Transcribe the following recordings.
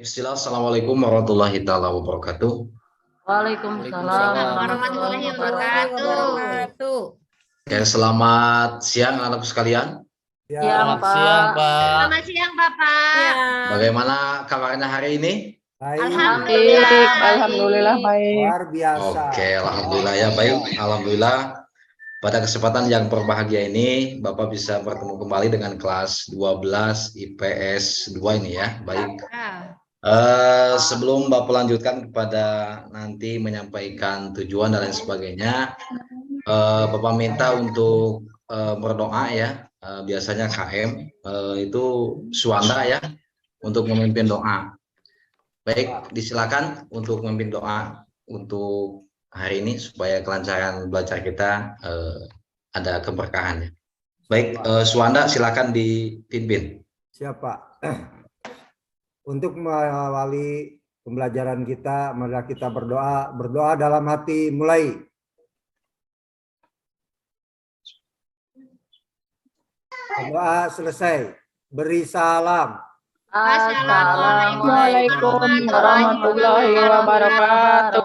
Bismillah, Assalamualaikum warahmatullahi taala wabarakatuh. Waalaikumsalam warahmatullahi wabarakatuh. Oke, selamat siang anak-anakku sekalian. Siang, Pak. Selamat siang, Bapak. Bagaimana kabarnya hari ini? Alhamdulillah baik. Luar biasa. Oke, alhamdulillah ya baik. Alhamdulillah pada kesempatan yang berbahagia ini Bapak bisa bertemu kembali dengan kelas 12 IPS 2 ini ya. Baik. Sebelum Bapak lanjutkan kepada nanti menyampaikan tujuan dan lain sebagainya, Bapak minta untuk berdoa ya. Biasanya KM itu Suwanda ya untuk memimpin doa. Baik, disilakan untuk memimpin doa untuk hari ini supaya kelancaran belajar kita ada keberkahannya. Baik, Suwanda silakan dipimpin. Siapa? Untuk mengawali pembelajaran kita, mari kita berdoa. Berdoa dalam hati, mulai. Doa selesai. Beri salam. Assalamualaikum warahmatullahi wabarakatuh.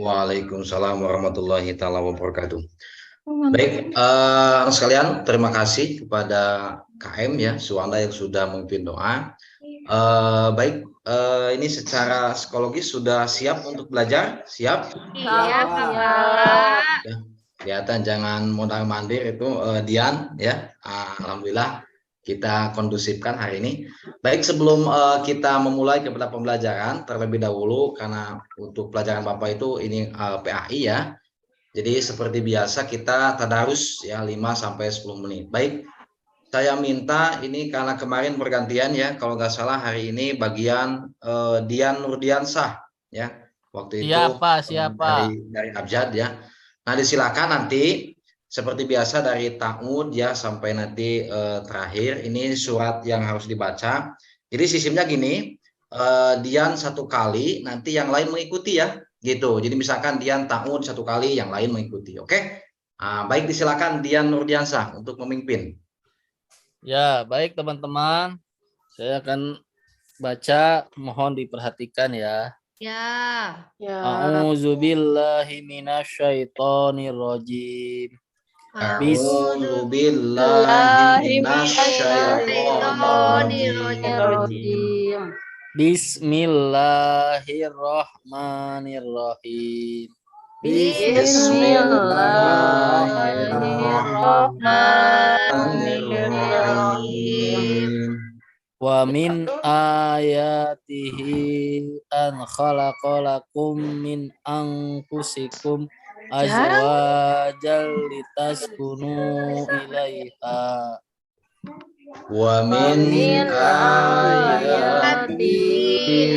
Waalaikumsalam warahmatullahi taala wabarakatuh. Baik, sekalian terima kasih kepada KM ya Suwanda yang sudah memimpin doa. Baik, ini secara psikologis sudah siap untuk belajar? Siap? Iya, Bapak. Ya, kelihatan jangan mondar mandir itu Dian ya. Alhamdulillah kita kondusifkan hari ini. Baik, sebelum kita memulai kepada pembelajaran terlebih dahulu karena untuk pelajaran Bapak itu ini PAI ya. Jadi seperti biasa kita tadarus ya 5 sampai 10 menit. Baik. Saya minta ini karena kemarin pergantian ya, kalau nggak salah hari ini bagian Dian Nurdiansah ya. Waktu itu siapa? Dari Abjad ya. Nah, disilakan nanti seperti biasa dari Ta'ud ya sampai nanti terakhir ini surat yang harus dibaca. Jadi sistemnya gini, Dian satu kali, nanti yang lain mengikuti ya, gitu. Jadi misalkan Dian Ta'ud satu kali, yang lain mengikuti, oke? Baik, disilakan Dian Nurdiansah untuk memimpin. Ya, baik teman-teman. Saya akan baca, mohon diperhatikan ya. Ya. A'udzubillahi minasyaitonirrajim. A'udzubillahi minasyaitonirrajim. Bismillahirrahmanirrahim. Bismillahirrahmanirrahim. Wa min ayatihi an khalaqalakum min anfusikum azwajal litaskunu ilaiha. Wa min ayatihi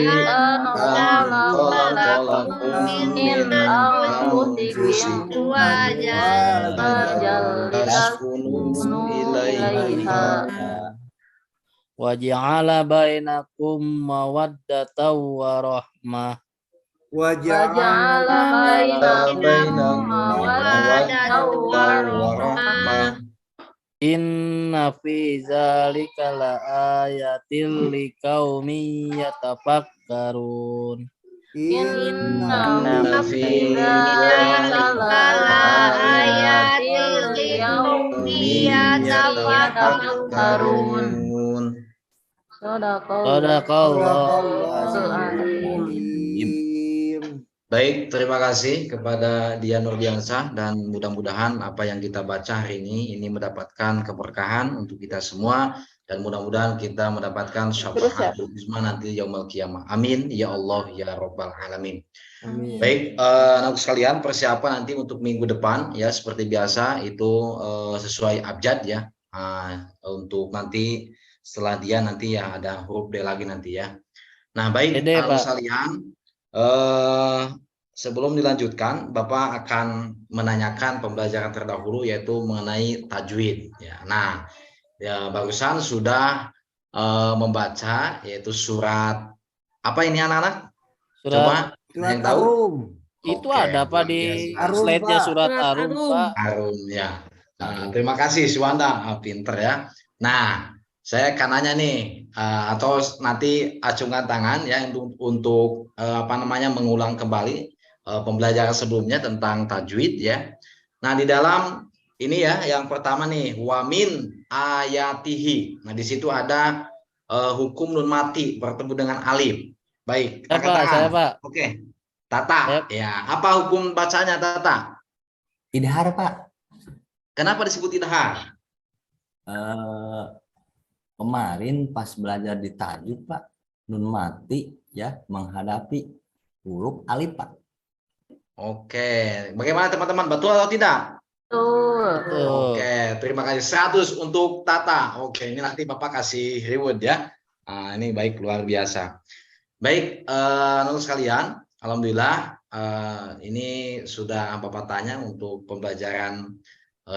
an khalaqalakum min anfusikum azwajal litaskunu ilaiha. Wa ja'ala bainakum mawaddatan wa rahmah. Wa ja'ala bainakum mawaddatan wa rahmah. Inna fi zalika la ayatil liqaumin yatafakkarun. Inna fi zalika la ayatil liqaumin yatafakkarun. Baik, terima kasih kepada Dian Nurdiansah dan mudah-mudahan apa yang kita baca hari ini mendapatkan keberkahan untuk kita semua dan mudah-mudahan kita mendapatkan syafaatul uzma nanti yaumul qiyamah. Amin ya Allah ya rabbal alamin. Amin. Baik, anak sekalian, persiapan nanti untuk minggu depan ya seperti biasa itu sesuai abjad ya. Untuk nanti setelah dia nanti ya ada huruf D lagi nanti ya. Nah, baik anak sekalian, sebelum dilanjutkan Bapak akan menanyakan pembelajaran terdahulu yaitu mengenai tajwid ya. Nah, ya barusan sudah membaca yaitu surat apa ini anak-anak? Coba yang tahu? Itu ada Pak di slide-nya surat Arum, Pak. Arum ya. Nah, terima kasih Suwanda, pinter ya. Nah, saya akan nanya nih, atau nanti acungkan tangan ya untuk apa namanya mengulang kembali pembelajaran sebelumnya tentang tajwid ya. Nah di dalam ini ya yang pertama nih wamin ayatihi. Nah di situ ada hukum nun mati bertemu dengan alif. Baik, angkat tangan. Saya, Pak. Oke, Tata. Ya, apa hukum bacanya Tata? Idhar, Pak. Kenapa disebut idhar? Kemarin pas belajar di tajwid, Pak, nun mati ya menghadapi huruf alif, Pak. Oke, bagaimana teman-teman? Betul atau tidak? Betul. Oke, terima kasih 100 untuk Tata. Oke, ini nanti Bapak kasih reward ya. Nah, ini baik, luar biasa. Baik, anak sekalian, alhamdulillah ini sudah Bapak tanya untuk pembelajaran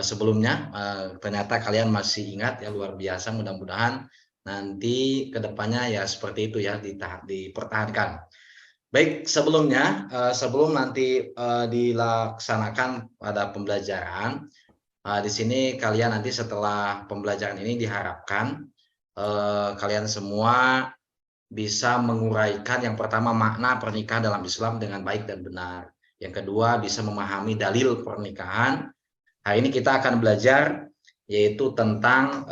sebelumnya. Ternyata kalian masih ingat ya, luar biasa. Mudah-mudahan nanti kedepannya ya seperti itu ya, dipertahankan. Baik, sebelumnya sebelum nanti dilaksanakan pada pembelajaran, di sini kalian nanti setelah pembelajaran ini diharapkan kalian semua bisa menguraikan yang pertama makna pernikahan dalam Islam dengan baik dan benar. Yang kedua bisa memahami dalil pernikahan. Hari ini kita akan belajar yaitu tentang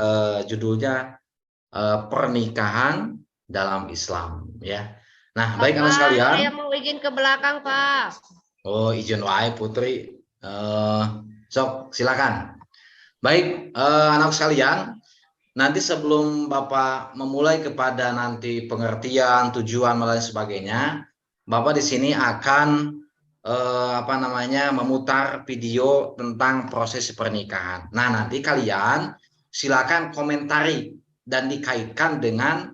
judulnya pernikahan dalam Islam ya. Nah, baik anak sekalian. Saya mau izin ke belakang, Pak. Oh, izin wae Putri. Sok, silakan. Baik, anak sekalian. Nanti sebelum Bapak memulai kepada nanti pengertian, tujuan, dan lain sebagainya, Bapak di sini akan apa namanya memutar video tentang proses pernikahan. Nah, nanti kalian silakan komentari dan dikaitkan dengan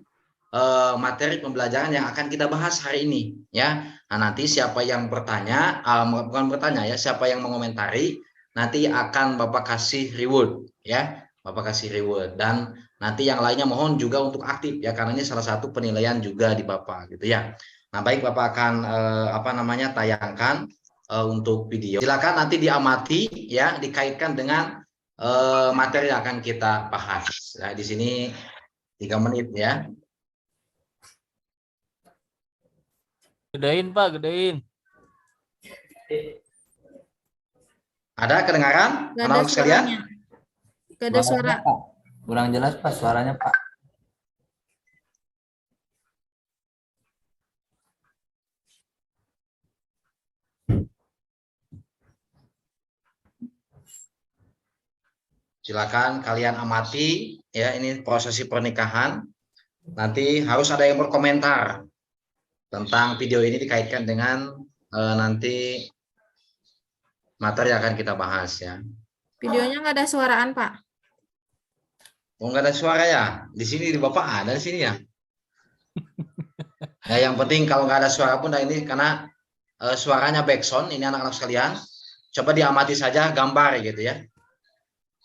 materi pembelajaran yang akan kita bahas hari ini ya. Nah, nanti siapa yang bertanya, bukan bertanya ya, siapa yang mengomentari nanti akan Bapak kasih reward ya. Bapak kasih reward dan nanti yang lainnya mohon juga untuk aktif ya, karena ini salah satu penilaian juga di Bapak gitu ya. Nah, baik, Bapak akan apa namanya tayangkan untuk video. Silakan nanti diamati ya, dikaitkan dengan materi yang akan kita bahas. Nah, di sini 3 menit ya. Gedein, Pak, gedein. Ada kedengaran anak sekalian? Gak ada suara. Pak. Kurang jelas, Pak, suaranya, Pak. Silakan kalian amati ya, ini prosesi pernikahan. Nanti harus ada yang berkomentar tentang video ini dikaitkan dengan nanti materi yang akan kita bahas ya. Videonya nggak ada suaraan, Pak. Oh, nggak ada suara ya? Di sini di Bapak ada di sini ya. Nah, yang penting kalau nggak ada suara pun, nah ini karena suaranya backsound ini anak-anak sekalian. Coba diamati saja gambar gitu ya.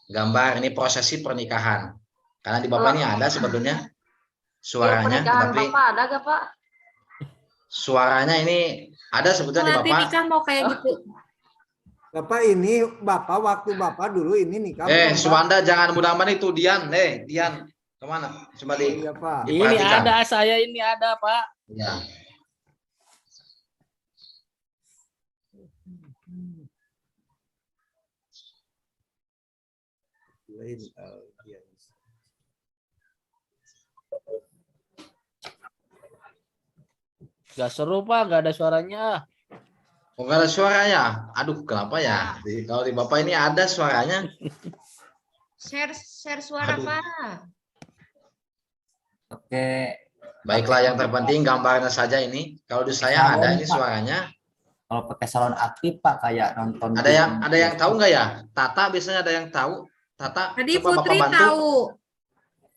Gambar ini prosesi pernikahan. Karena di Bapak ini ada sebetulnya suaranya, tapi Bapak ada gak, Pak? suaranya ini ada sebetulnya di Nanti Bapak. nikah mau kayak gitu. Bapak ini, Bapak waktu Bapak dulu ini nikah. belum, Pak? Suwanda jangan mudah-mudahan itu Dian, Dian kemana? Coba Oh, iya, Pak. Ini diperhatikan. ada, saya ini ada, Pak. Ya. Iya. Gak seru, Pak, gak ada suaranya. Oh, nggak ada suaranya. Aduh, kenapa ya? Kalau di Bapak ini ada suaranya. Share suara, Aduh. Pak. Oke. Baiklah, yang terpenting gambarnya saja ini. Kalau di saya ada ini suaranya. Kalau pakai salon aktif, Pak, kayak nonton. Ada yang tahu nggak ya? Tata biasanya ada yang tahu. Tata, Tadi coba Putri Bapak bantu. tahu.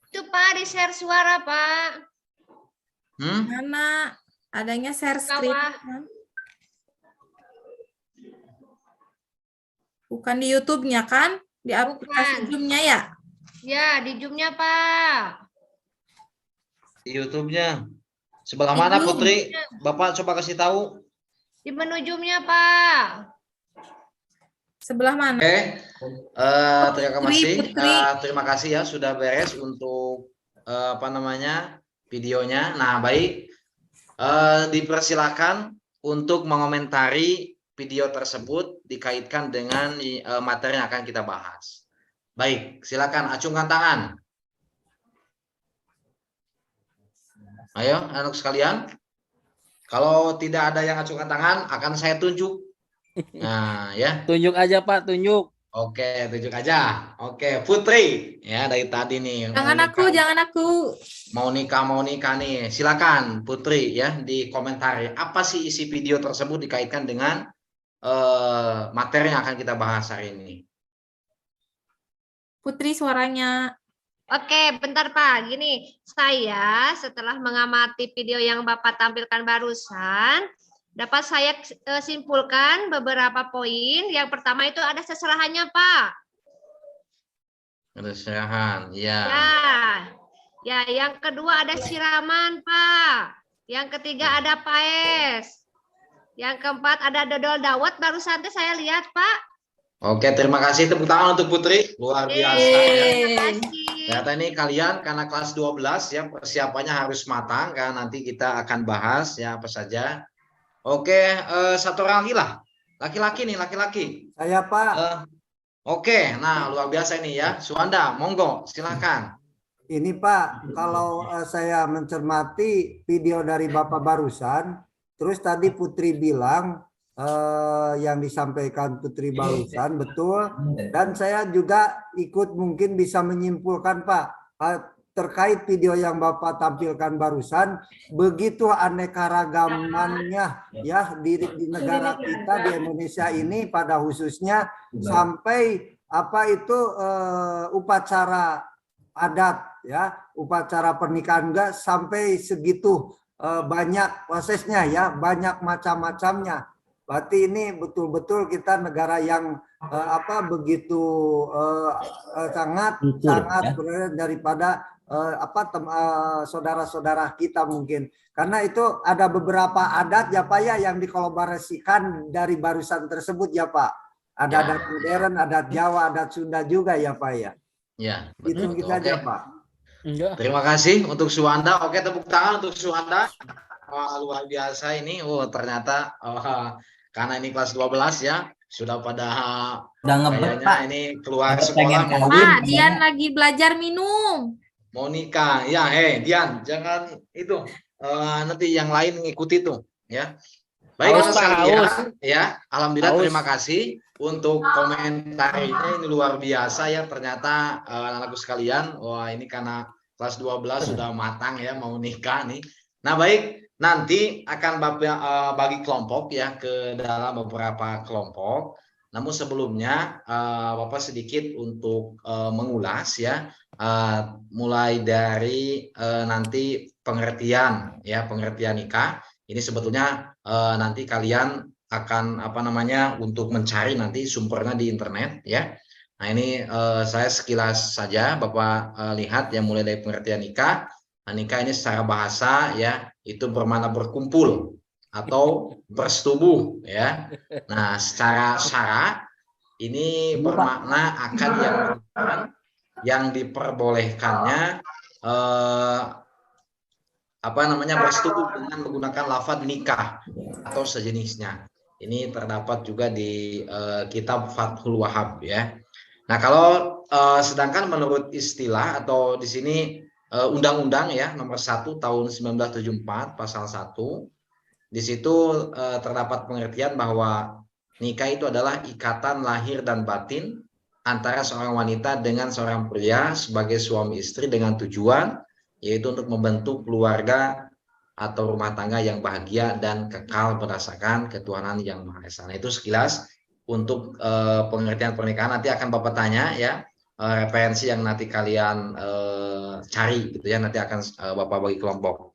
Itu, Pak, di share suara, Pak. Mana adanya share screen. Bawah. Bukan di YouTube-nya kan? Di aplikasi Bukan. Zoom-nya ya? Ya, di Zoom-nya, Pak. Di YouTube-nya. Sebelah Di mana Zoom. Putri? Bapak coba kasih tahu. Di menu Zoom-nya, Pak. Sebelah mana? Oke. Terima kasih. Putri. Terima kasih ya sudah beres untuk apa namanya videonya. Nah, baik, dipersilakan untuk mengomentari video tersebut dikaitkan dengan materi yang akan kita bahas. Baik, silakan acungkan tangan. Ayo, anak sekalian. Kalau tidak ada yang acungkan tangan, akan saya tunjuk. Nah, ya. Tunjuk aja Pak, tunjuk. Oke, tunjuk aja. Oke, Putri. Ya, dari tadi nih. Jangan aku. Mau nikah nih. Silakan Putri ya di komentari. Apa sih isi video tersebut dikaitkan dengan materi yang akan kita bahas hari ini? Putri suaranya. Oke, bentar Pak. Gini, saya setelah mengamati video yang Bapak tampilkan barusan, dapat saya simpulkan beberapa poin. Yang pertama itu ada seserahannya, Pak. Ada seserahan, ya. Ya, yang kedua ada siraman, Pak. Yang ketiga ada paes. Yang keempat ada dodol dawet, barusan saya lihat, Pak. Oke, terima kasih. Tepuk tangan untuk Putri. Luar biasa ya. Terima kasih. Ternyata ini kalian karena kelas 12 ya, persiapannya harus matang kan. Nanti kita akan bahas ya apa saja. Oke, satu orang lagi lah. Laki-laki nih, laki-laki. Saya Pak. Oke, nah luar biasa ini ya. Suanda, monggo, silakan. Ini Pak, kalau saya mencermati video dari Bapak barusan, terus tadi Putri bilang yang disampaikan Putri barusan betul, dan saya juga ikut mungkin bisa menyimpulkan Pak terkait video yang Bapak tampilkan barusan, begitu aneka ragamannya ya di negara kita di Indonesia ini pada khususnya, sampai apa itu upacara adat ya, upacara pernikahan enggak sampai segitu banyak prosesnya ya, banyak macam-macamnya. Berarti ini betul-betul kita negara yang begitu sangat berbeda daripada saudara-saudara kita mungkin. Karena itu ada beberapa adat ya Pak ya yang dikolaborasikan dari barusan tersebut ya Pak. Ada adat modern, adat Jawa, adat Sunda juga ya Pak ya. Ya, betul. Itu kita aja Pak. Terima kasih untuk Suwanda. Oke, tepuk tangan untuk Suwanda. Luar biasa ini. Ternyata karena ini kelas 12 ya, sudah pada kayaknya ini keluar sekolah mau Pak, Dian lagi belajar minum. mau nikah. Ya, Dian, jangan itu nanti yang lain ngikuti tuh ya. Baik sekalian ya. Alhamdulillah, terima kasih untuk komentarnya, ini luar biasa ya. Ternyata anak-anakku sekalian, wah ini karena kelas 12 sudah matang ya mau nikah nih. Nah, baik. Nanti akan Bapak bagi kelompok ya ke dalam beberapa kelompok. Namun sebelumnya Bapak sedikit untuk mengulas ya, mulai dari nanti pengertian ya, pengertian nikah. Ini sebetulnya nanti kalian akan untuk mencari nanti sumbernya di internet ya. Nah ini saya sekilas saja Bapak lihat ya, mulai dari pengertian nikah. Nah, nikah ini secara bahasa ya itu bermakna berkumpul atau bersetubuh ya. Nah, secara syara ini bermakna akad yang diperbolehkannya bersetubuh dengan menggunakan lafaz nikah atau sejenisnya. Ini terdapat juga di kitab Fathul Wahhab ya. Nah, kalau sedangkan menurut istilah atau di sini Undang-Undang ya nomor 1 tahun 1974 pasal 1, di situ terdapat pengertian bahwa nikah itu adalah ikatan lahir dan batin antara seorang wanita dengan seorang pria sebagai suami istri dengan tujuan yaitu untuk membentuk keluarga atau rumah tangga yang bahagia dan kekal berdasarkan ketuhanan yang Maha Esa. Nah, itu sekilas untuk pengertian pernikahan. Nanti akan Bapak tanya ya, referensi yang nanti kalian cari gitu ya, nanti akan Bapak bagi kelompok.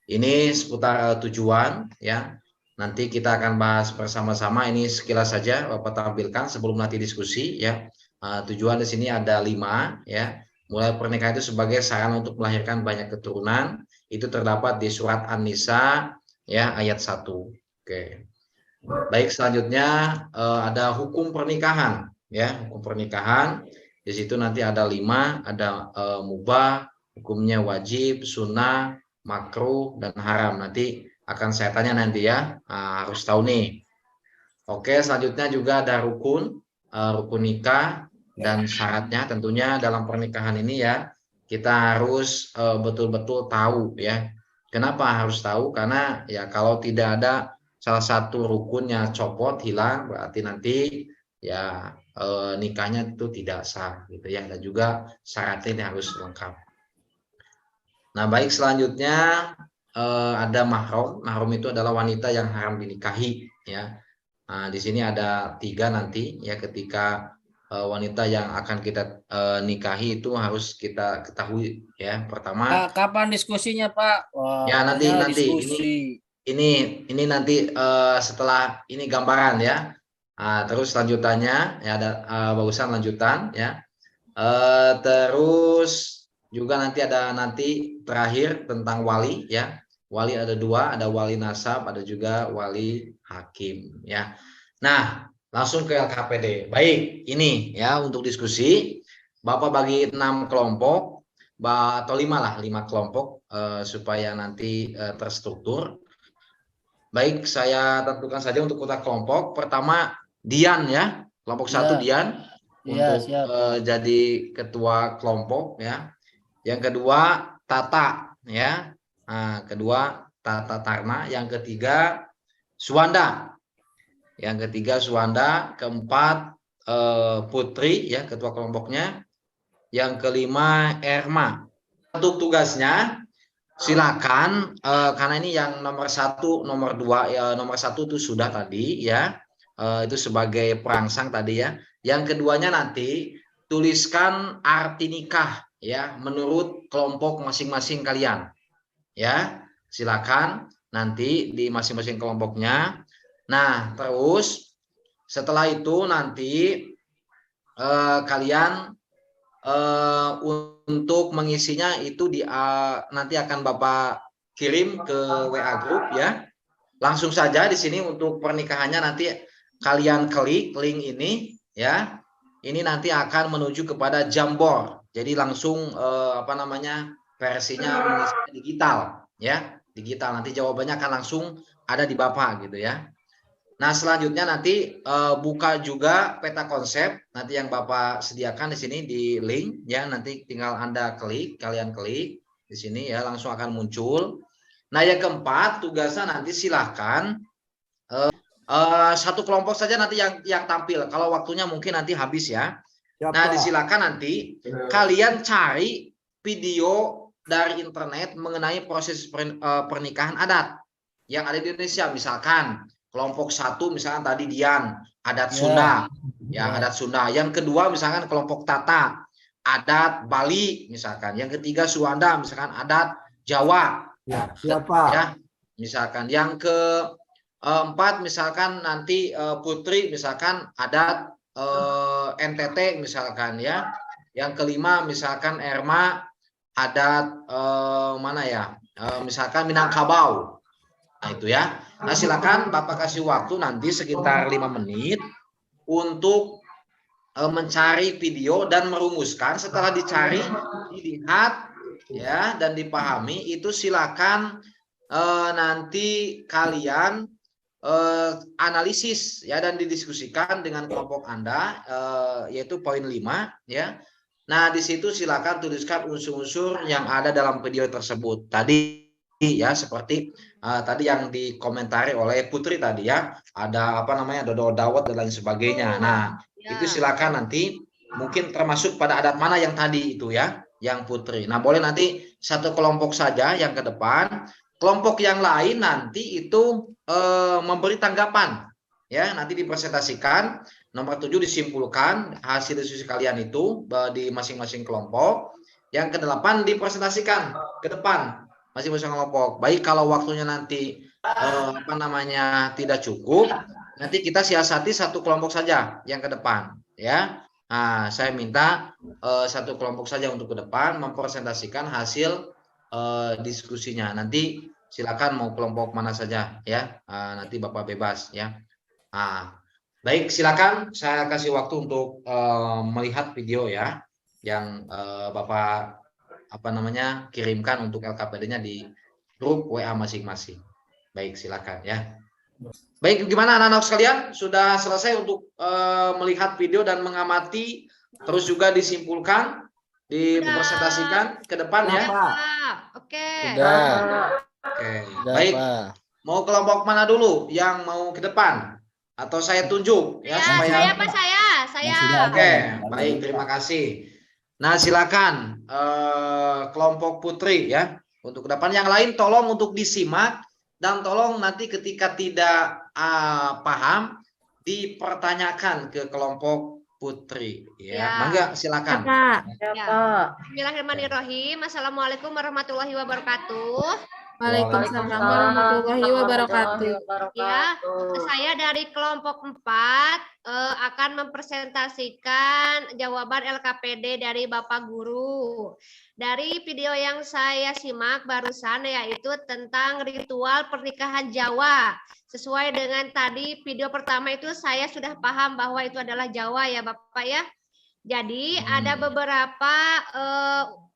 Ini seputar tujuan ya. Nanti kita akan bahas bersama-sama. Ini sekilas saja Bapak tampilkan sebelum nanti diskusi ya. Tujuan di sini ada 5 ya. Mulai pernikahan itu sebagai sarana untuk melahirkan banyak keturunan. Itu terdapat di surat An-Nisa ya ayat 1. Oke. Baik, selanjutnya ada hukum pernikahan ya, hukum pernikahan. Di situ nanti ada 5, ada mubah, hukumnya wajib, sunnah, makruh, dan haram. Nanti akan saya tanya nanti ya, harus tahu nih. Oke, selanjutnya juga ada rukun, rukun nikah dan syaratnya. Tentunya dalam pernikahan ini ya kita harus betul-betul tahu ya. Kenapa harus tahu? Karena ya kalau tidak ada salah satu rukunnya copot, hilang, berarti nanti ya nikahnya itu tidak sah gitu ya. Dan juga syaratnya ini harus lengkap. Nah, baik, selanjutnya ada mahram. Mahram itu adalah wanita yang haram dinikahi ya. Nah, di sini ada 3 nanti ya, ketika wanita yang akan kita nikahi itu harus kita ketahui ya. Pertama, Kapan diskusinya, Pak? Wah, ya nanti katanya diskusi. Ini nanti setelah ini gambaran ya. Terus lanjutannya ya ada barusan lanjutan ya. Terus juga nanti ada terakhir tentang wali ya. Wali ada 2, ada wali nasab, ada juga wali hakim ya. Nah, langsung ke LKPD. Baik, ini ya untuk diskusi. Bapak bagi 6 kelompok atau 5 lah, 5 kelompok supaya nanti terstruktur. Baik, saya tentukan saja untuk kota kelompok. Pertama Dian ya, kelompok 1 Dian untuk jadi ketua kelompok ya. Yang kedua Tata ya. Nah, kedua Tata Tarna, yang ketiga Suwanda. Yang ketiga Suwanda, keempat Putri ya ketua kelompoknya. Yang kelima Erma. Untuk tugasnya silakan karena ini yang nomor 1, nomor 2 ya, nomor 1 itu sudah tadi ya. Itu sebagai perangsang tadi ya. Yang keduanya nanti tuliskan arti nikah ya menurut kelompok masing-masing kalian. Ya, silakan nanti di masing-masing kelompoknya. Nah, terus setelah itu nanti kalian untuk mengisinya itu nanti akan Bapak kirim ke WA grup ya. Langsung saja di sini untuk pernikahannya nanti kalian klik link ini ya. Ini nanti akan menuju kepada Jambor. Jadi langsung versinya digital ya, digital. Nanti jawabannya akan langsung ada di Bapak gitu ya. Nah, selanjutnya nanti buka juga peta konsep nanti yang Bapak sediakan di sini di link ya. Nanti tinggal kalian klik di sini ya, langsung akan muncul. Nah, yang keempat tugasnya nanti silahkan satu kelompok saja nanti yang tampil. Kalau waktunya mungkin nanti habis ya. Nah, disilakan nanti kalian cari video dari internet mengenai proses pernikahan adat yang ada di Indonesia. Misalkan kelompok 1 misalkan tadi Dian, adat Sunda. Ya, adat Sunda. Yang kedua misalkan kelompok Tata, adat Bali misalkan. Yang ketiga Suwanda misalkan adat Jawa. Ya, siapa? Ya, misalkan yang keempat misalkan nanti Putri misalkan adat NTT misalkan ya. Yang kelima misalkan Erma adat misalkan Minangkabau. Nah, itu ya. Nah, silakan Bapak kasih waktu nanti sekitar 5 menit untuk mencari video dan merumuskan. Setelah dicari, dilihat ya dan dipahami, itu silakan nanti kalian analisis ya dan didiskusikan dengan kelompok Anda yaitu poin 5 ya. Nah, di situ silakan tuliskan unsur-unsur yang ada dalam video tersebut. Tadi ya seperti tadi yang dikomentari oleh Putri tadi ya, ada dodo dawet dan lain sebagainya. Nah, itu silakan nanti mungkin termasuk pada adat mana yang tadi itu ya, yang Putri. Nah, boleh nanti satu kelompok saja yang ke depan. Kelompok yang lain nanti itu memberi tanggapan ya, nanti dipresentasikan. Nomor 7 disimpulkan hasil diskusi kalian itu di masing-masing kelompok. Yang ke-8 dipresentasikan ke depan masing-masing kelompok. Baik kalau waktunya nanti tidak cukup, nanti kita siasati satu kelompok saja yang ke depan ya. Nah, saya minta satu kelompok saja untuk ke depan mempresentasikan hasil diskusinya. Nanti silakan mau kelompok mana saja ya. Nanti Bapak bebas ya. Baik, silakan saya kasih waktu untuk melihat video ya yang Bapak kirimkan untuk LKPD-nya di grup WA masing-masing. Baik, silakan ya. Baik, gimana anak-anak sekalian? Sudah selesai untuk melihat video dan mengamati, terus juga disimpulkan, dipresentasikan ke depan ya. Oke. Oke, baik. Mau kelompok mana dulu yang mau ke depan? Atau saya tunjuk ya, supaya saya Pak, saya. Oke, baik, terima kasih. Nah, silakan kelompok Putri ya untuk ke depan. Yang lain tolong untuk disimak dan tolong nanti ketika tidak paham dipertanyakan ke kelompok Putri ya. Mangga silakan. Bismillahirrahmanirrahim. Assalamualaikum warahmatullahi wabarakatuh. Waalaikumsalam warahmatullahi wabarakatuh. Ya, saya dari kelompok 4 akan mempresentasikan jawaban LKPD dari Bapak Guru. Dari video yang saya simak barusan yaitu tentang ritual pernikahan Jawa. Sesuai dengan tadi video pertama itu saya sudah paham bahwa itu adalah Jawa ya Bapak ya. Jadi ada beberapa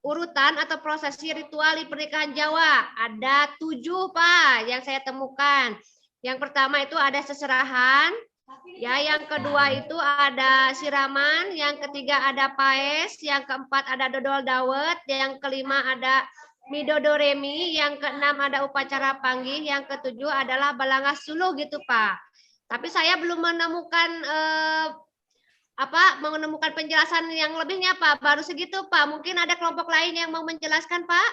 urutan atau prosesi ritual di pernikahan Jawa. Ada 7 Pak yang saya temukan. Yang pertama itu ada seserahan. Ya, yang kedua itu ada siraman, yang ketiga ada paes, yang keempat ada dodol dawet, yang kelima ada midodoremi, yang keenam ada upacara panggih, yang ketujuh adalah balangas suluh gitu Pak. Tapi saya belum menemukan menemukan penjelasan yang lebihnya Pak. Baru segitu Pak. Mungkin ada kelompok lain yang mau menjelaskan Pak?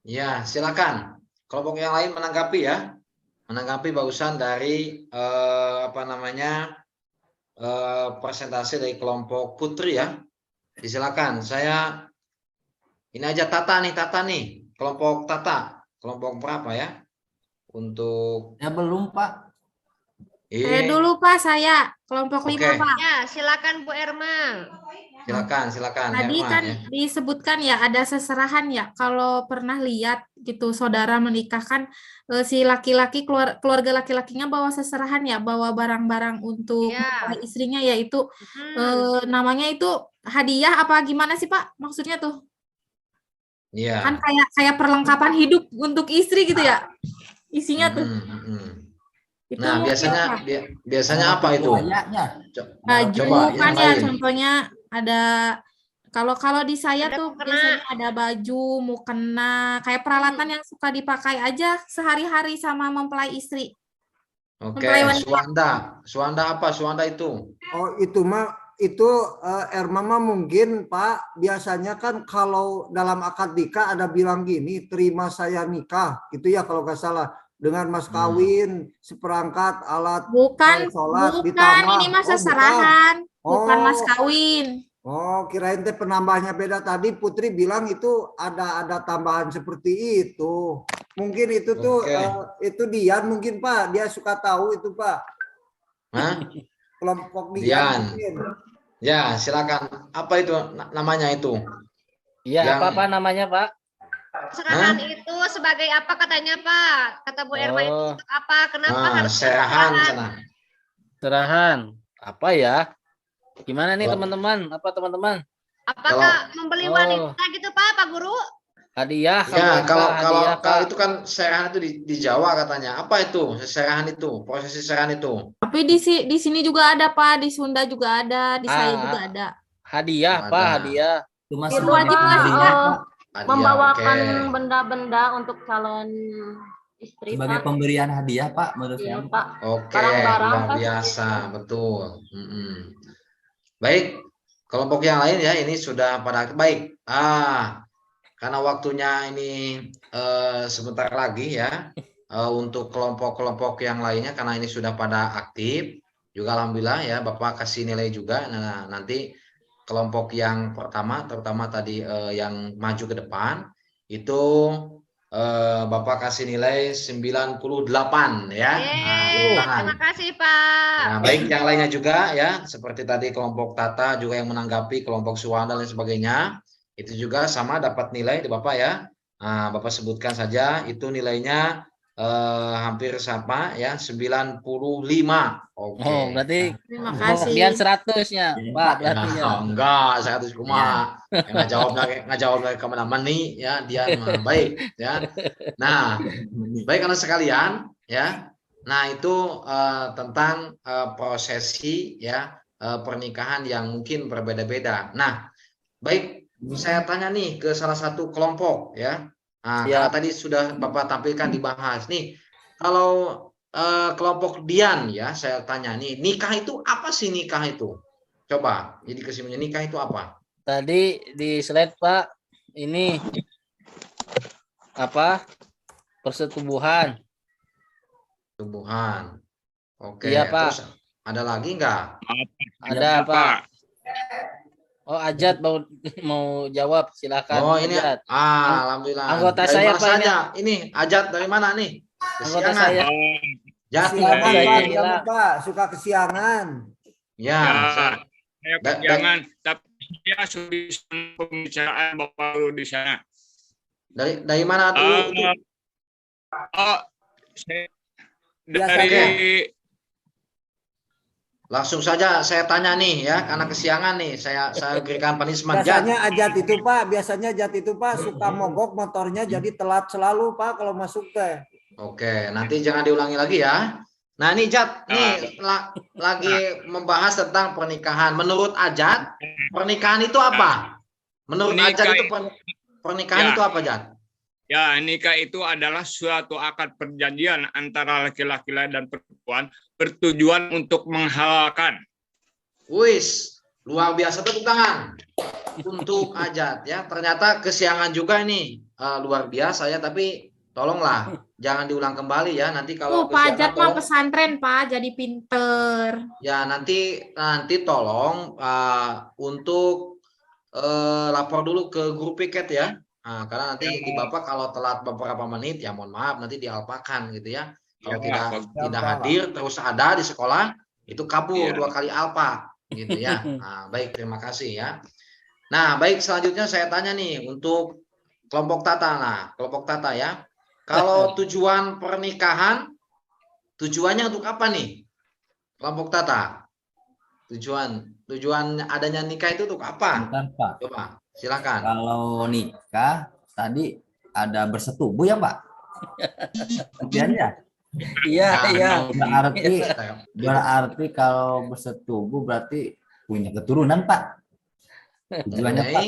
Ya, silakan. Kelompok yang lain menanggapi ya. Menanggapi barusan dari presentasi dari kelompok Putri ya. Silakan. Saya ini aja Tata nih. Kelompok Tata. Kelompok berapa ya? Untuk Ya belum Pak. Saya dulu Pak, saya kelompok 5 Pak. Ya, silakan Bu Erma. Silakan. Tadi Herma, kan ya. disebutkan ya ada seserahan ya. Kalau pernah lihat gitu saudara menikahkan si laki-laki keluarga laki-lakinya bawa seserahan ya, bawa barang-barang untuk istrinya yaitu namanya itu hadiah apa gimana sih Pak? Maksudnya tuh? Iya. Kan kayak perlengkapan hidup untuk istri gitu ya. Isinya tuh. Itu nah, biasanya apa itu? Baju Coba, kan ya lain. contohnya ada kalau di saya tuh biasanya ada baju, mukena, kayak peralatan yang suka dipakai aja sehari-hari sama mempelai istri. Oke, Suanda apa? Suanda itu? Oh, itu Erma mah mungkin Pak, biasanya kan kalau dalam akad nikah ada bilang gini, terima saya nikah, gitu ya kalau nggak salah. Dengan mas kawin, seperangkat alat sholat ditambah. Ini mas seserahan, bukan mas kawin. Oh, kirain teh penambahnya beda. Tadi Putri bilang itu ada tambahan seperti itu. Mungkin itu tuh itu Dian mungkin Pak, dia suka tahu itu Pak. Hah? Kelompok Dian. Ya, silakan. Apa itu namanya itu? Iya, apa namanya Pak? Serahan itu sebagai apa katanya Pak? Kata Bu Erma itu untuk apa? Kenapa harus serahan? Serahan. Apa ya? Gimana nih teman-teman? Apa teman-teman? Apakah membeli wanita gitu Pak Guru? Hadiah. Ya, kalau itu kan serahan itu di Jawa katanya. Apa itu? Serahan itu, prosesi serahan itu. Tapi di sini juga ada Pak, di Sunda juga ada, di saya juga ada. Hadiah Pak, hadiah. Itu wajib nggak sih Pak? Membawakan benda-benda untuk calon istri sebagai pemberian hadiah Pak menurut saya. Pak. Oke, luar biasa, betul. Baik, kelompok yang lain ya ini sudah pada baik. Karena waktunya ini sebentar lagi ya untuk kelompok-kelompok yang lainnya karena ini sudah pada aktif juga alhamdulillah ya Bapak kasih nilai juga. Nah, nanti kelompok yang pertama terutama tadi yang maju ke depan itu Bapak kasih nilai 98 ya. Terima kasih Pak. Nah, baik yang lainnya juga ya seperti tadi kelompok Tata juga yang menanggapi kelompok Suwanda dan lain sebagainya itu juga sama dapat nilai di Bapak ya. Nah, Bapak sebutkan saja itu nilainya hampir sama ya 95. Oke. Oh, berarti Terima kasih. kemudian 100-nya, Pak, berarti ya. Nah, enggak, 100 kumaha. Nggak jawab lagi kemana-mana nih ya dia mah. Baik ya. Nah, baik anak sekalian ya. Nah, itu tentang prosesi ya pernikahan yang mungkin berbeda-beda. Nah, baik saya tanya nih ke salah satu kelompok ya. Nah, Ya. karena tadi sudah Bapak tampilkan dibahas nih. Kalau kelompok Dian ya, saya tanya nih, nikah itu apa sih nikah itu? Coba, jadi kesimpulannya nikah itu apa? Tadi di slide Pak, ini apa? Persetubuhan. Tumbuhan. Oke, Iya, Pak. terus ada lagi nggak? Ada Pak. Oh, Ajat mau jawab, silakan. Oh, ini Ajat. alhamdulillah. Anggota Dari saya, mana Pak, ini. saja? Ini Ajat dari mana nih? Anggota Kesiangan. saya. Jati. Kesiangan Iya, Pak, iya. jangan Pak, suka kesiangan. Ya, Saya kejangan, tapi dia sudah pembicaraan Bapak Guru di sana. dari mana tuh? itu? Saya Biasa, dari Langsung saja saya tanya nih ya, karena kesiangan nih, saya berikan punishment. Jat. Biasanya Ajat itu Pak suka mogok motornya jadi telat selalu Pak kalau masuk teh. Oke, nanti jangan diulangi lagi ya. Nah, ini Jat, nih lagi membahas tentang pernikahan. Menurut Ajat, pernikahan itu apa? Menurut Ajat itu pernikahan itu apa, Jat? Ya, nikah itu adalah suatu akad perjanjian antara laki-laki dan perempuan bertujuan untuk menghalalkan. Wis, luar biasa, tepuk tangan untuk Ajat ya. Ternyata kesiangan juga ini luar biasa ya, tapi tolonglah jangan diulang kembali ya. Nanti kalau Pak Ajat mah tolong, pesantren Pak, jadi pinter. ya nanti tolong untuk lapor dulu ke guru piket ya. Nah, karena nanti di Bapak kalau telat beberapa menit ya mohon maaf nanti dialpakan gitu ya. Kalau tidak hadir terus ada di sekolah itu kabur 2 kali alpa gitu ya. Nah, baik, terima kasih ya. Nah, baik, selanjutnya saya tanya nih untuk kelompok Tata. Nah, kelompok Tata ya. Kalau tujuan pernikahan tujuannya untuk apa nih? Kelompok Tata. Tujuan adanya nikah itu untuk apa? Bentar, Pak. Coba, silakan. Kalau nikah tadi ada bersetubuh ya Pak? Artinya Iya, iya. berarti kalau bersetubuh berarti punya keturunan Pak. Tujuannya Pak.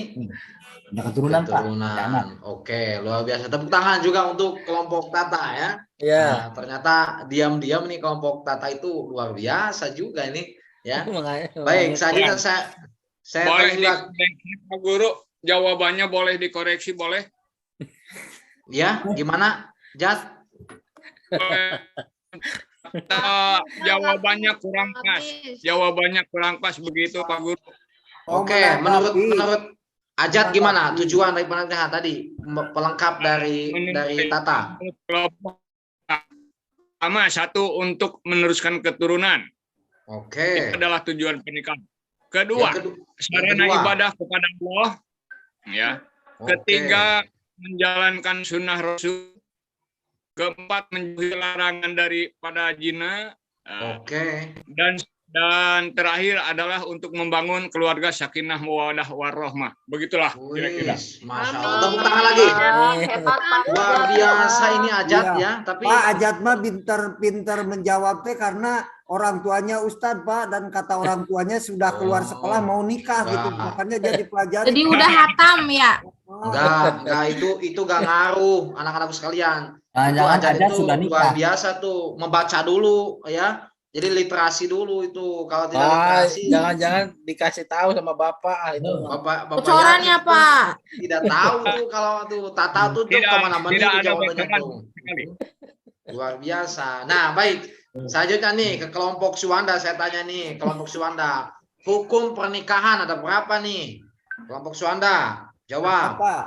Punya keturunan Pak. Jangan. Oke, luar biasa. Tepuk tangan juga untuk kelompok Tata ya. Iya. Nah, ternyata diam-diam nih kelompok Tata itu luar biasa juga ini ya. Baik, selanjutnya saya boleh juga, dikoreksi Pak Guru, jawabannya boleh dikoreksi, boleh? ya, gimana? Jat? Jawabannya kurang pas. Jawabannya kurang pas begitu Pak Guru. Oke, menurut Ajat gimana tujuan dari pernikahan tadi? Pelengkap dari Tata. Pertama, satu untuk meneruskan keturunan. Oke. Itu adalah tujuan pernikahan. Kedua, sarana ibadah kepada Allah. Ya. Ketiga, menjalankan sunnah Rasul. Keempat, menjauhi larangan daripada zina. Oke. Dan terakhir adalah untuk membangun keluarga sakinah mawaddah warahmah. Begitulah kira-kira. Masya Allah. Tepuk tangan lagi. Luar biasa ini Ajat ya. Tapi Pak Ajat mah pinter menjawabnya karena orang tuanya Ustadz Pak, dan kata orang tuanya sudah keluar sekolah mau nikah gitu, makanya jadi pelajari. Jadi udah hatam ya? Enggak, itu gak ngaruh anak-anakku sekalian. Itu Jangan Ajat Ajat itu sudah luar nikah. biasa tuh, membaca dulu ya. Jadi literasi dulu itu. Kalau tidak literasi, Jangan-jangan dikasih tahu sama Bapak itu. Bapak Bocorannya Pak. tidak tahu tuh kalau tuh Tata tuh kemana-mana Tidak ada jawabannya bocoran tuh. sekali. Luar biasa. Nah, baik. Selanjutnya nih ke kelompok Suwanda, saya tanya nih, kelompok Suwanda. Hukum pernikahan ada berapa nih? Kelompok Suwanda, jawab. Pak,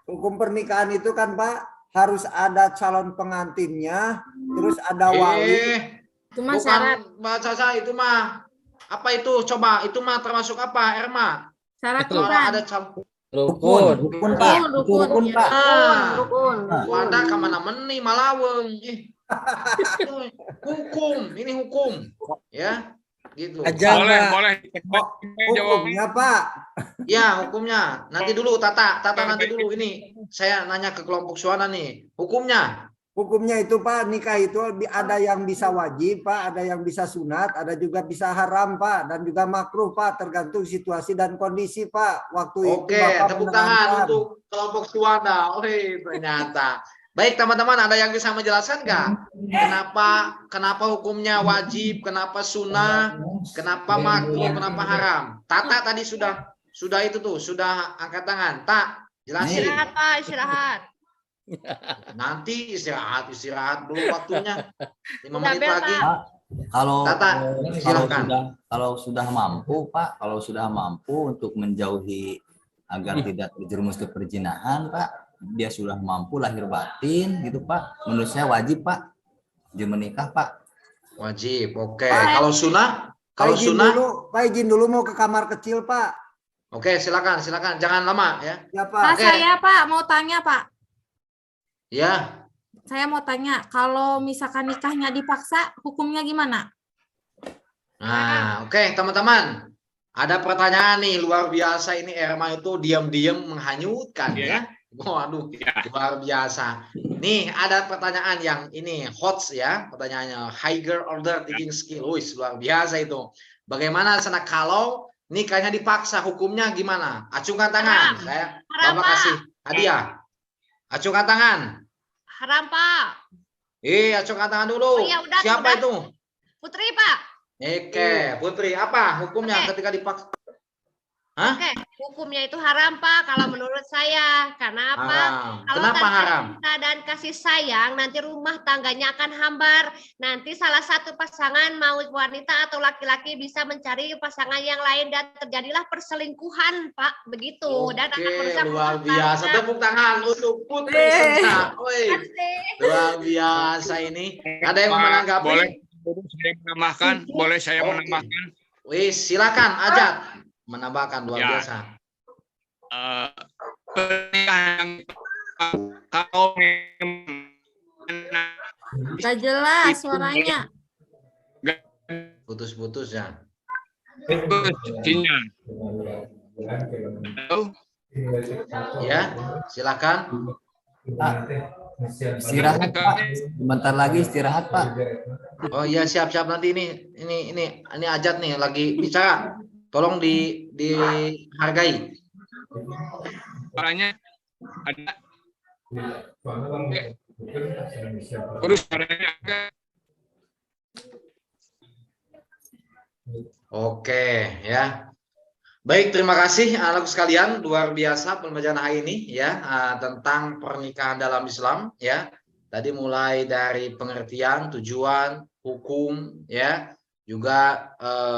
hukum pernikahan itu kan Pak harus ada calon pengantinnya, terus ada wali. Itu mah syarat. Baca saya itu mah apa itu? Coba itu mah termasuk apa, Erma? Syarat Kalau Quran. ada Rukun. Rukun, Pak. Itu rukun, ya. Pak. Rukun. Wadah kemana meni malaweng. Hukum, ini hukum. Ya, gitu. Ajang, Boleh, Pak. boleh. Hukumnya, Pak. Ya, hukumnya. Nanti dulu, Tata nanti dulu. Ini saya nanya ke kelompok suara nih. Hukumnya. Hukumnya itu Pak, nikah itu ada yang bisa wajib Pak, ada yang bisa sunat, ada juga bisa haram Pak, dan juga makruh Pak, tergantung situasi dan kondisi Pak. Waktu itu Oke, Bapak tepuk menerangkan. tangan untuk kelompok suara. Ternyata. Baik, teman-teman, ada yang bisa menjelaskan nggak? Kenapa hukumnya wajib, kenapa sunnah, kenapa makruh, kenapa haram? Tata tadi sudah itu tuh, sudah angkat tangan. Tak, jelasin. Istirahat, Pak, istirahat. Nanti istirahat dulu waktunya. 5 Udah, menit Bel, lagi. Pak. Kalau sudah mampu, Pak, kalau sudah mampu untuk menjauhi agar tidak terjerumus ke perzinahan, Pak, dia sudah mampu lahir batin gitu, Pak. Menurut saya wajib, Pak, dia menikah, Pak. Wajib. Oke. Kalau sunnah, Pak izin dulu mau ke kamar kecil Pak. Oke, silakan. Jangan lama ya. Ya Pak, Pak. saya Pak mau tanya Pak. Ya. Saya mau tanya, kalau misalkan nikahnya dipaksa, hukumnya gimana? Nah, oke, teman-teman. Ada pertanyaan nih luar biasa ini, Erma itu diam-diam menghanyutkan ya. Waduh, luar biasa. Nih, ada pertanyaan yang ini hot ya, pertanyaannya higher order thinking skill. Wih, luar biasa itu. Bagaimana sana kalau nikahnya dipaksa, hukumnya gimana? Acungkan tangan. Saya Bapak kasih hadiah. Acungkan tangan. Haram, Pak. Acungkan tangan dulu. Oh, ya, udah, Siapa udah. itu? Putri, Pak. Oke, Putri, apa hukumnya ketika dipaksa? Hah? Oke, hukumnya itu haram, Pak, kalau menurut saya. Karena apa? Kalau Kenapa tanpa haram? cinta dan kasih sayang, nanti rumah tangganya akan hambar. Nanti salah satu pasangan, mau wanita atau laki-laki, bisa mencari pasangan yang lain dan terjadilah perselingkuhan, Pak. Begitu. Dan akan merusak luar rumah biasa. tangga. Tepuk tangan untuk Putri Senta. Luar biasa ini. Ada yang mau menanggapi? Boleh saya menambahkan? Wih, silakan Ajat. Menambahkan luar biasa. Pernikahan kalau Gak jelas suaranya. Putus-putus ya. Ya, silakan. Istirahat, Pak. Sebentar lagi istirahat, Pak. Oh iya, siap-siap nanti ini Ajat nih lagi bicara. Tolong dihargai. Suaranya ada. Terus suaranya ada. Oke, ya. Baik, terima kasih anak sekalian, luar biasa pembelajaran hari ini ya tentang pernikahan dalam Islam ya. Tadi mulai dari pengertian, tujuan, hukum ya, juga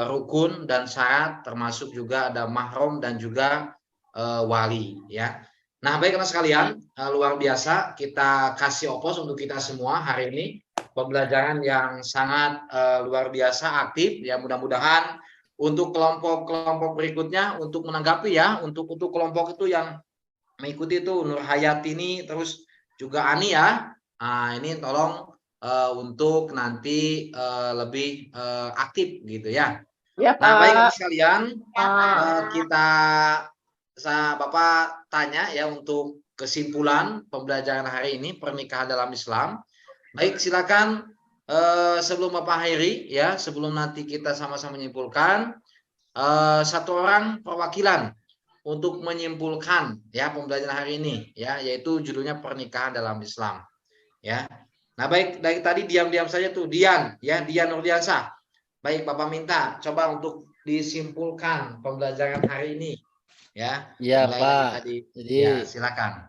rukun dan syarat, termasuk juga ada mahram dan juga wali ya. Nah, baik anak sekalian, luar biasa kita kasih opos untuk kita semua hari ini, pembelajaran yang sangat luar biasa aktif ya. Mudah-mudahan untuk kelompok-kelompok berikutnya untuk menanggapi ya, untuk kelompok itu yang mengikuti itu Nur Hayatini terus juga Ani ya. Nah, ini tolong untuk nanti lebih aktif gitu ya. Ya, Pak. Nah, baik sekalian, Bapak tanya ya untuk kesimpulan pembelajaran hari ini pernikahan dalam Islam. Baik, silakan sebelum Bapak akhiri ya, sebelum nanti kita sama-sama menyimpulkan, satu orang perwakilan untuk menyimpulkan ya pembelajaran hari ini ya, yaitu judulnya pernikahan dalam Islam ya. Nah, baik, dari tadi diam-diam saja tuh Dian ya, Dian Nurdiansah. Baik, Bapak minta coba untuk disimpulkan pembelajaran hari ini ya. Ya, Pak. Pak. Jadi ya, silakan.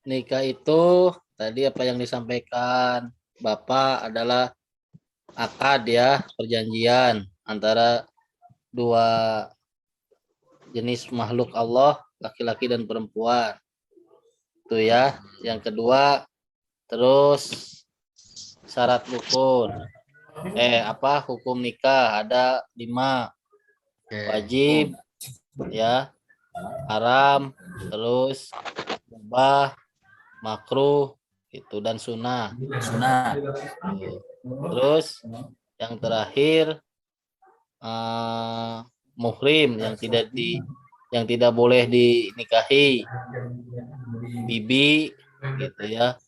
Nikah itu tadi apa yang disampaikan Bapak adalah akad ya, perjanjian antara dua jenis makhluk Allah, laki-laki dan perempuan. Itu ya. Yang kedua, terus syarat rukun. Hukum nikah ada 5. Wajib ya, haram, terus mubah, makruh, itu dan sunnah. Sunnah. Terus yang terakhir muhrim yang tidak boleh dinikahi, bibi, gitu ya,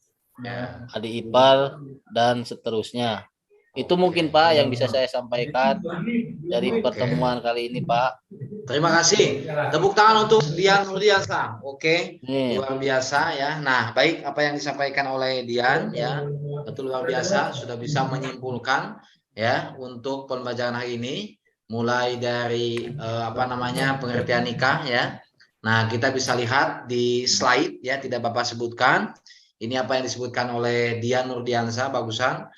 adik ipar dan seterusnya. Itu mungkin Pak yang bisa saya sampaikan dari pertemuan kali ini, Pak. Terima kasih. Tepuk tangan untuk Dian Nurdiansa. Oke, luar biasa ya. Nah, baik apa yang disampaikan oleh Dian ya, betul luar biasa, sudah bisa menyimpulkan ya untuk pembelajaran hari ini, mulai dari pengertian nikah ya. Nah, kita bisa lihat di slide ya, tidak Bapak sebutkan. Ini apa yang disebutkan oleh Dian Nurdiansa, bagusan.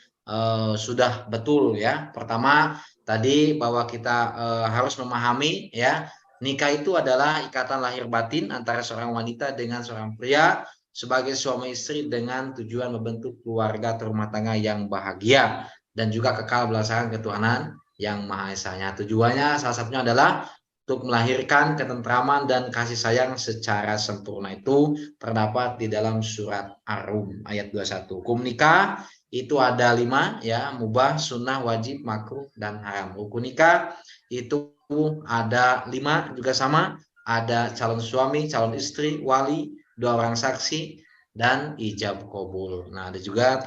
Sudah betul ya. Pertama tadi bahwa kita harus memahami ya, nikah itu adalah ikatan lahir batin antara seorang wanita dengan seorang pria sebagai suami istri dengan tujuan membentuk keluarga rumah tangga yang bahagia dan juga kekal berdasarkan ketuhanan yang Maha Esa-nya. Tujuannya salah satunya adalah untuk melahirkan ketentraman dan kasih sayang secara sempurna. Itu terdapat di dalam surat Ar-Rum ayat 21. Hukum nikah itu ada 5 ya, mubah, sunnah, wajib, makruh, dan haram. Rukun nikah itu ada 5 juga sama, ada calon suami, calon istri, wali, 2 orang saksi, dan ijab kabul. Nah, ada juga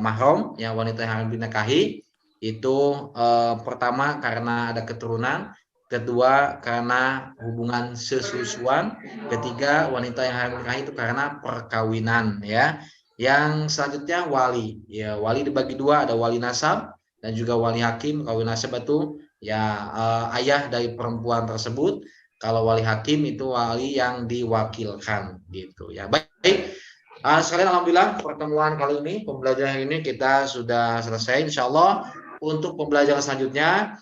mahram yang wanita yang harus dinikahi itu pertama karena ada keturunan, kedua karena hubungan sesusuan, ketiga wanita yang harus dinikahi itu karena perkawinan ya. Yang selanjutnya wali. Ya, wali dibagi 2, ada wali nasab dan juga wali hakim. Kalau wali nasab itu ya ayah dari perempuan tersebut. Kalau wali hakim itu wali yang diwakilkan gitu ya. Baik. Sekalian alhamdulillah pertemuan kali ini, pembelajaran ini kita sudah selesai. Insyaallah untuk pembelajaran selanjutnya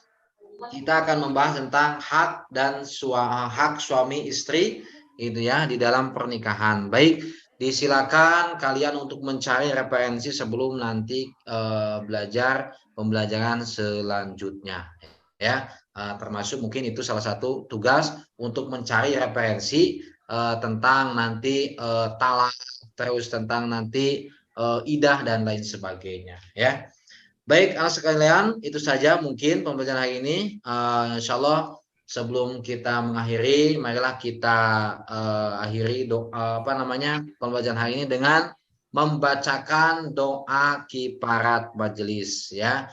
kita akan membahas tentang hak dan hak suami istri itu ya di dalam pernikahan. Baik. Disilakan kalian untuk mencari referensi sebelum nanti belajar pembelajaran selanjutnya ya, termasuk mungkin itu salah satu tugas untuk mencari referensi tentang nanti talak, terus tentang nanti idah dan lain sebagainya ya. Baik anak sekalian, itu saja mungkin pembelajaran hari ini. Insyaallah sebelum kita mengakhiri, marilah kita akhiri pembelajaran hari ini dengan membacakan doa kifarat majelis ya.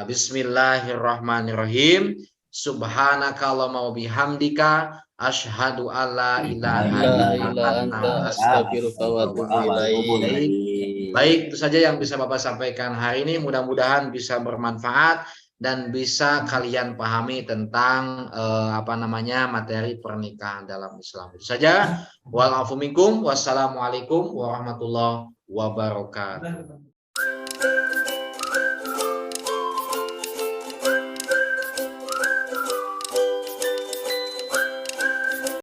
Bismillahirrahmanirrahim. Subhanakallahumma wa bihamdika asyhadu alla ilaha illa anta astaghfiruka wa atubu ilaik. Baik, itu saja yang bisa Bapak sampaikan hari ini. Mudah-mudahan bisa bermanfaat dan bisa kalian pahami tentang materi pernikahan dalam Islam. Itu saja. Wal afu minkum. Wassalamualaikum warahmatullahi wabarakatuh.